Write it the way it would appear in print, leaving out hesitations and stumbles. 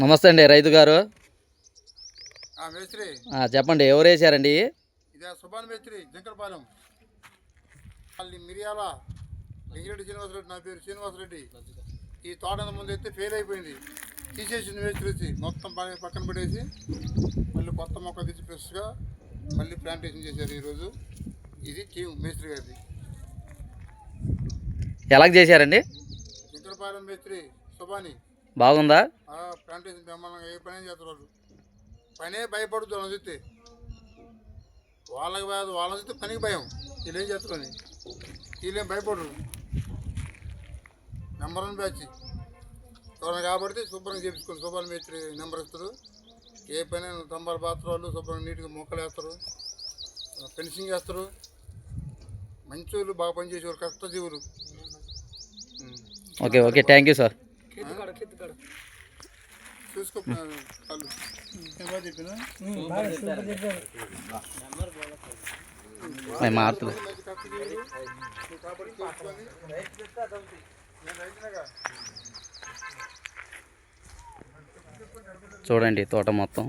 నమస్తే అండి రైతు గారు. మేస్త్రి చెప్పండి, ఎవరు వేసారండి? ఇదే సుభాన్ మేస్త్రి జంకరపాలెం. వాళ్ళని మిరియాల లింగిరెడ్డి శ్రీనివాసరెడ్డి. నా పేరు శ్రీనివాసరెడ్డి. ఈ తోటన ముందు అయితే ఫెయిల్ అయిపోయింది, తీసేసింది మేస్త్రి వచ్చి. మొత్తం పక్కన పడేసి మళ్ళీ కొత్త మొక్క తెచ్చి ఫ్రెష్గా మళ్ళీ ప్లాంటేషన్ చేశారు ఈరోజు. ఇది టీం మేస్త్రి గారిది. ఎలా చేశారండి? జంకరపాలెం మేస్త్రి సుభాని. బాగుందా? ప్లాంటేషన్ బ్రహ్మాండంగా. ఏ పని చేస్తారు, పనే భయపడుతుంది వాళ్ళని చూస్తే. వాళ్ళని చూస్తే పనికి భయం. వీళ్ళు ఏం చేస్తారని వీళ్ళేం భయపడరు. నెంబర్ 1 బ్యాచ్ ఎవరైనా కాబట్టి శుభ్రంగా చేపించుకోండి. శుభ్రం మేస్త్రి నెంబర్ ఇస్తారు. ఏ పని తంబాల పాత్రలు శుభ్రంగా నీట్గా మొక్కలు వేస్తారు, ఫెన్సింగ్ వేస్తారు. మంచి వాళ్ళు, బాగా పనిచేసేవారు, కష్టజీవులు. Okay okay, thank you sir. చూసుకో వాళ్ళు చెప్పిన మారుతుంది. చూడండి తోట మొత్తం.